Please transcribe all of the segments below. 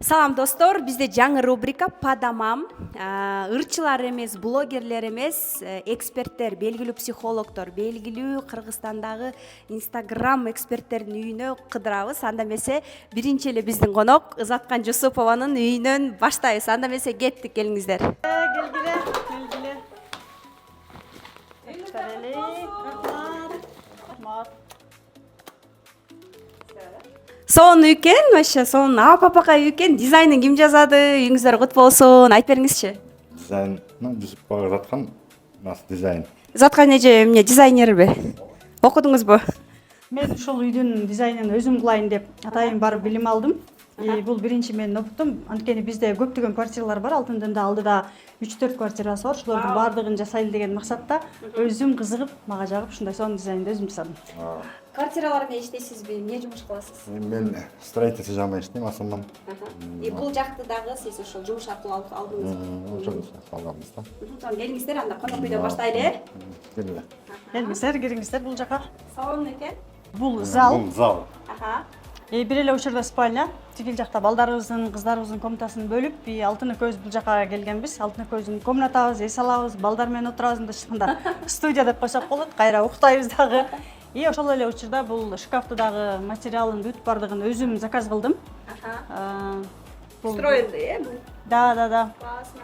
Салам достор, бизде жаңы рубрика Падамам. Ырчылар эмес, блогерлер эмес, эксперттер, белгилүү психологдор, белгилүү Кыргызстандагы Instagram эксперттердин үйүнө кыдырабыз. Анда эмесе биринчи эле биздин конок Ызаткан Жусупованын үйүнөн баштайбыз. Анда эмесе кеттик, келиңиздер. Келгиле. Сонун үй экен, вообще сонун апапакай үй экен. Дизайнын ким жазады? Үйүңүздөр кут болсун. Айтып бериңизчи. Дизайн, Жусупова Ызаткан, нас дизайн. Ызаткан эже эмне дизайнерби? Окудуңузбу? Мен ушул үйдүн дизайнын өзүм кылайын деп атайын барып билим алдым. Бул биринчи менин опытым. Анткени бизде көптөгөн квартиралар бар. Алтындында алдыда 3-4 квартирасы бар. Ошолордун баардыгын жасайлы деген максатта өзүм кызыгып, мага жагып, ушундай сонун дизайнды өзүм жасадым. Квартираларда иштейсизби? Эмне жумуш кыласыз? Мен строительство жагында иштейм асылым. Бул жакты дагы сиз ошол жумуш аркылуу алдыңызбы? Ошол салганбыз да. Келиңиздер, анда конок үйдөн баштайлы. Келе. Келиңиздер бул жака. Сонун экен. Бул зал. Бул зал. Бир эле учурда спальня. Тигил жакта балдарыбыздын, кыздарыбыздын комнатасын бөлүп, алтыны көз бул жака келгенбиз. Алтыны көздүн комнатабыз, эс алабыз, балдар менен отурабыз, мындай чыкканда студия деп койсок болот. Кайра уктайбыз дагы. Ошол эле учурда бул шкафты дагы материалын бүт бардыгын өзүм заказ кылдым. Встроенный, бул? Да. Классно.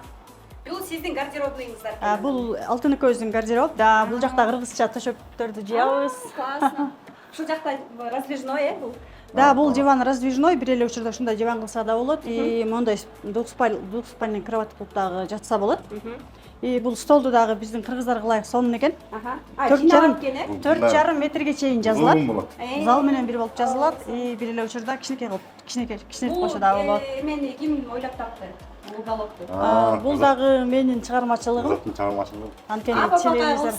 Бул сиздин гардеробуңуздар. Бул алтыны көздүн гардероб. Да, бул жакта кыргызча төшөктөрдү жыябыз. Классно. Ушул жакта раздвижной, бул? Да, бул диван раздвижной, бир эле учурда ушундай диван кылса да болот. Мондай двухспальный кровать кылып дагы жатса болот. Бул столду дагы биздин кыргыздар кылайык сонун экен. 4,5 метрге чейин жазылат. Зал менен бир болуп жазылат. Бир эле учурда кичинекей койсо дагы болот. Эмени ким ойлоп тапты? Уголокту. Бул дагы менин чыгармачылыгым. Ызаттын чыгармачылыгы. Анткени Телевизор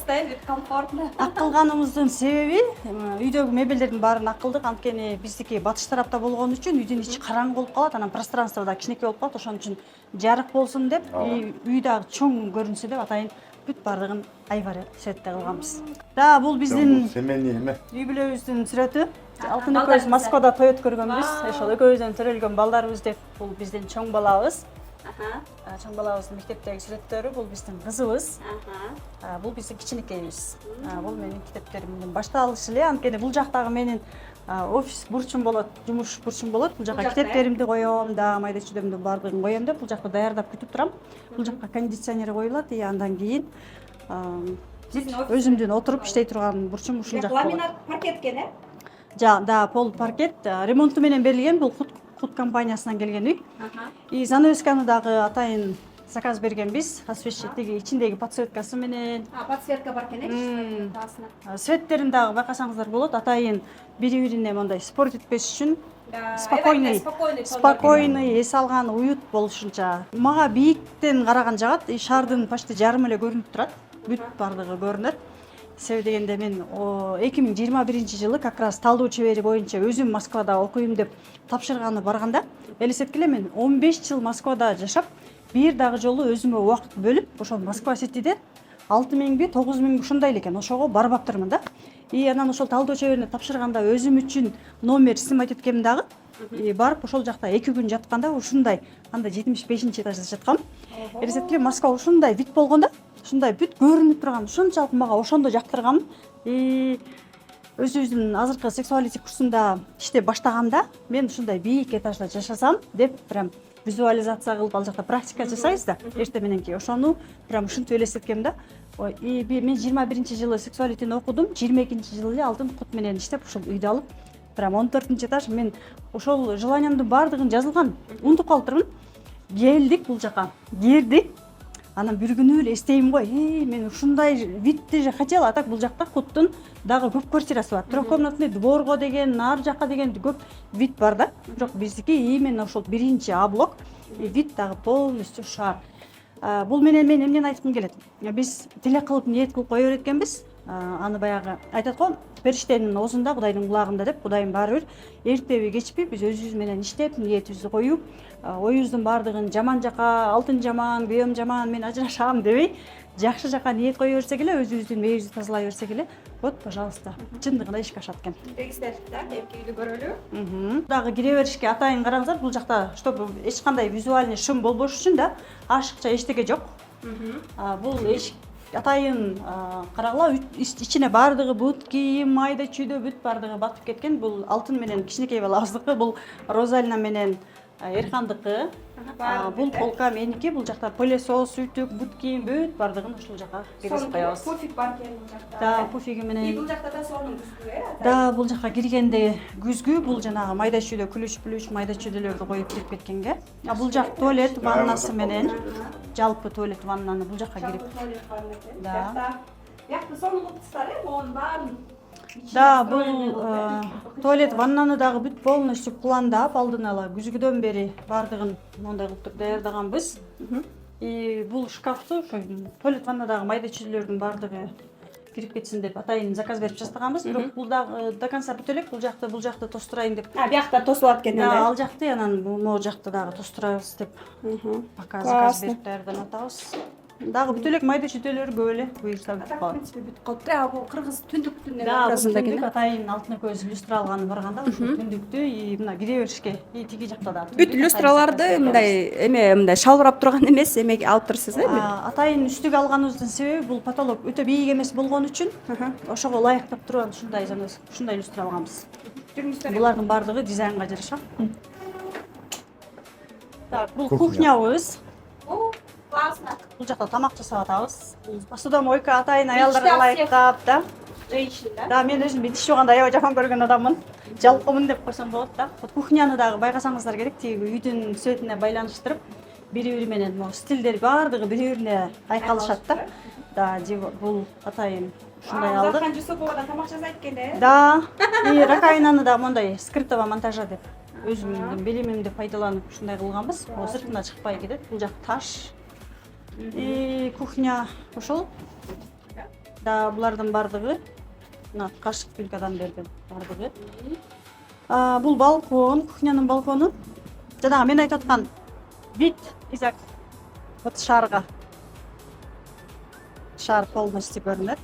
комфортно. Акылганыбыздын себеби үйдөгү мебелдердин баарын акылдык. Анткени биздики батыш тарапта болгон үчүн үйдүн ичи караңгы болуп калат, анан пространство да кичинекей болуп калат. Ошон үчүн жарык болсун деп, үй дагы чоң көрүнсүн деп атайын бүт баардыгын айбар светте кылганбыз. Да, бул биздин Семейный эме. үй бүлөбүздүн сүрөтү. Алтыны көз Москвада той өткөргөнбүз. Ошол экөөбүздөн төрөлгөн балдарыбыз деп, бул биздин чоң балабыз. Чоң балабыздын мектептеги сүрөттөрү, бул биздин кызыбыз. Бул биздин кичинекейибиз. Бул менин китептеримдин башталышы эле. Анткени бул жактагы менин офис бурчум болот, жумуш бурчум болот. Бул жака китептеримди коём, да майда чүйдөмдү баардыгын коём деп, бул жакта даярдап күтүп турам. Бул жакка кондиционер коюлат, андан кийин өзүмдүн отуруп иштей турган бурчум ушул жакта. Ламинат паркет экен, Да, пол паркет, ремонту менен берилген, бул Кут компаниясынан келген үй. Занавесканы дагы атайын заказ бергенбиз. Освещение ичиндеги подсветкасы менен. Подсветка бар экен, классно. Светтерин дагы байкасаңыздар болот. Атайын бири-бирине мондай спорт этпеш үчүн спокойный, эс алган, уют болушунча. Мага бийиктен караган жагат, шаардын почти жарымы эле көрүнүп турат. Бүт бардыгы көрүнөт. Себеби дегенде мен 2021-жылы как раз талдоо чебери боюнча өзүм Москвада окуйм деп тапшырганы барганда, элестеткиле мен 15 жыл Москвада жашап, бир дагы жолу өзүмө убакыт бөлүп, ошол Москва ситиде 6.000 9.000 ушундай эле экен, ошого барбаптырмын да. Анан ошол талдоо чеберине тапшырганда өзүм үчүн номер снимать эткем дагы. Барып ошол жакта 2 күн жатканда ушундай, анда 75-этажда жаткам. Элестеткиле Москва ушундай вид болгондо, ушундай бүт көрүнүп турган, ушунчалык мага ошондо жактырган. Өзүбүздүн азыркы сексуалити курсунда иштеп баштаганда, мен ушундай бийик этажда жашасам деп прям визуализация кылып ал жакта практика жасайбыз да. Эрте мененки ошону прям ушинтип элестеткем да. Мен 21-жылы сексуалитини окудум, 22-жылы эле алтын кут менен иштеп ушул үйдү алып, прям 14-этаж мен ошол желаниямдын баардыгын жазылган. Унутуп калыптырмын. Келдик бул жака. Кирдик. Анан бир күнү эле эстейм го, мен ушундай видти же хотела, а так бул жакта куттун дагы көп квартирасы бар. Трехкомнатный дворго деген, ар жака деген көп вид бар да. Бирок биздики именно ошол биринчи А блок, вид дагы полностью шаар. Бул менен мен эмнени айткым келет? Биз тилек кылып, ниет кылып кое берет экенбиз. Аны баягы айтат го, периштенин оозунда Кудайдын кулагында деп, Кудайым баары бир эртеби кечпи биз өзүбүз менен иштеп, ниетибизди коюп, оюбуздун баардыгын жаман жака, алтын жаман, күйөөм жаман, мен ажырашам дебей, жакшы жака ниет кое берсек эле, өзүбүздүн мээбизди тазалай берсек эле, вот, пожалуйста, чындыгында ишке ашат экен. Дегиздер да, эмки көрөлү. Дагы кире беришке атайын караңыздар, бул жакта чтобы эч кандай визуальный шум болбош үчүн да ашыкча эчтеке жок. Бул эшик атайын карагыла, ичине баардыгы бут кийим, майда чүйдө бүт баардыгы батып кеткен. Бул алтын менен кичинекей балабыздыкы, бул Розалина менен Эрхандыкы. Бул полка меники, бул жакта пылесос, үтүк, бут кийим бүт баардыгын ушул жака киргизип коебуз. Пуфик бар экен бул жакта. Да, пуфиги менен. Бул жакта да сонун күзгү, Да, бул жака киргенде күзгү, бул жанагы майда чүйдө күлүч майда чүйдөлөрдү коюп кирип кеткенге. Бул жак туалет ваннасы менен, жалпы туалет ваннаны бул жака кирип. Да. Бияқта сонун кылтыстар, монун баарын. Да, бул туалет ваннаны дагы бүт полностью пландап, алдын ала күзгүдөн бери баардыгын мондай кылып туруп даярдаганбыз. Бул шкафты туалет ваннадагы майда чүйдөлөрдүн баардыгы кирип кетсин деп атайын заказ берип жаздырганбыз. Бирок бул дагы до конца бүтө элек, бул жакты тостурайын деп. Биякта тосулат экен да. Ал жакты анан могу жакты дагы тостурабыз деп. Пока заказ берип даярданып атабыз. Дагы бүтө элек майда чүйдөлөр көп эле, буюрса бүтүп калат. Бүтүп калыптыр. Бул кыргыз түндүктүн образында экен. Атайын алтын көз люстра алганы барганда ушул түндүктү мына кире беришке тиги жакта да. Бүт люстраларды мындай шалбырап турган эмес, эмеге алып турсуз, Атайын үстүгө алганыбыздын себеби бул потолок өтө бийик эмес болгон үчүн ошого ылайыктап турган ушундай люстра алганбыз. Булардын баардыгы дизайнга жараша. Так, бул кухнябыз. Классно. Бул жакта тамак жасап атабыз. Посудомойка атайын аялдарга ылайыктап да. Женщина. Да, мен өзүм иш жууганда аябай жаман көргөн адаммын. Жалкымын деп койсом болот да. Кухняны дагы байкасаңыздар керек, тиги үйдүн светине байланыштырып, бири-бири менен могу стилдер баардыгы бири-бирине айкалышат да. Да, бул атайын ушундай алдык. Зархан Жусупова да тамак жасайт экен да. Да, раковинаны да мондай скрытого монтажа деп өзүмдүн билимимди пайдаланып ушундай кылганбыз. Сыртына чыкпай кетет. Бул жак таш. Кухня ошол. Да, булардын баардыгы мына кашык пилкадан берген баардыгы. Бул балкон, кухнянын балкону. Жанагы мен айтып аткан вид изак вот шарга. Шар полностью көрүнөт.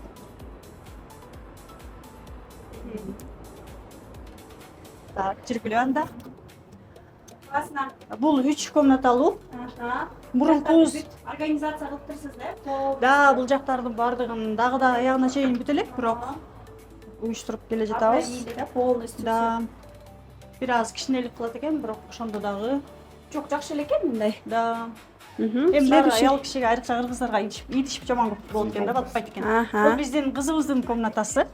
Так, жүргүлө анда. Классно. Бул 3 комнаталуу. Мурункубуз Организация кылып турсуз да? Да, бул жактардын баардыгын дагы да аягына чейин бүтө элек, бирок уюштуруп келе жатабыз. Полностью. Да. Бир аз кичинелик кылат экен, бирок ошондо дагы Жок, жакшы эле экен мындай. да. Эми аял кишиге, айрыкча кыргыздарга идишип жаман көп болот экен да, батпайт экен. Бул биздин кызыбыздын комнатасы.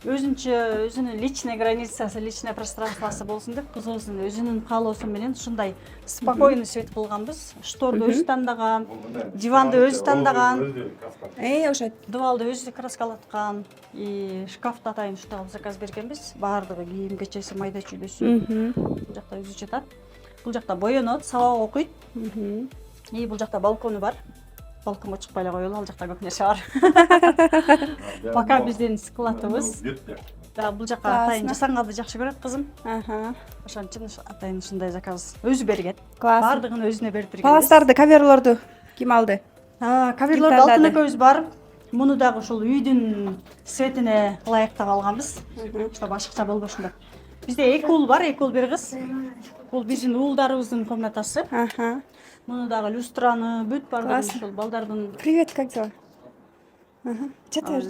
Өзүнүн личный границасы, личный пространствосы болсун деп кызыбыздын өзүнүн каалоосу менен ушундай спокойный свет кылганбыз. Шторду өзү тандаган, диванды өзү тандаган, Ошо дубалды өзү краскалаткан, шкафты атайын ушундай кылып заказ бергенбиз. Баардыгы кийим кечеси, майда чүйдөсү. Бул жакта өзү жатат. Бул жакта боенот, сабак окуйт. Бул жакта балкону бар. Балконго чыкпай эле коелу, ал жакта көп нерсе бар. Пока биздин складыбыз. Да, бул жака атайын жасанганды жакшы көрөт кызым. Ошон үчүн атайын ушундай заказ өзү берген. Баардыгын өзүнө бердирген. Паластарды, коверлорду ким алды? Коверлорду алтын экөөбүз бар. Муну дагы ушул үйдүн светине ылайыктап алганбыз. Чтобы ашыкча болбошун деп. Бизде 2 уул бар, 2 уул бир кыз. Бул биздин уулдарыбыздын комнатасы. Муну дагы люстраны, бүт баардыгын ушул балдардын. Привет, как дела? Жетер.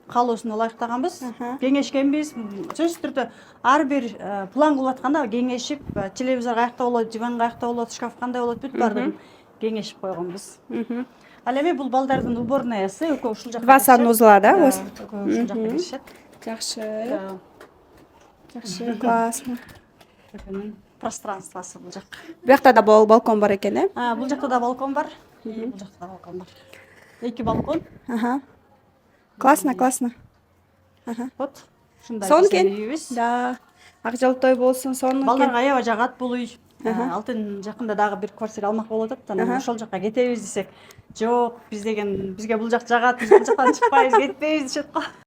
Каалоосуна ылайыктаганбыз. Кеңешкенбиз. Сөзсүз түрдө ар бир план кылып атканда кеңешип, телевизор каякта болот, диван каякта болот, шкаф кандай болот, бүт баардыгын кеңешип койгонбуз. Ал эми бул балдардын уборнаясы, экөө ушул жакта. Два санузла, да? Экөө ушул жакта киришет. Жакшы. Жакшы, классно. Пространствосы бул жак. Биякта да балкон бар экен, Бул жакта да балкон бар. Бул жакта да балкон бар. 2 балкон. Классно, классно. Вот. Ушундай. Сон экен. Да. Ак жол той болсун, сонун. Балдарга аябай жагат бул үй. Алтын жакында дагы бир квартира алмак болуп атат. Анан ошол жакка кетебиз десек, жок, биз деген бизге бул жак жагат, биз бул жактан чыкпайбыз, кетпейбиз дешет го.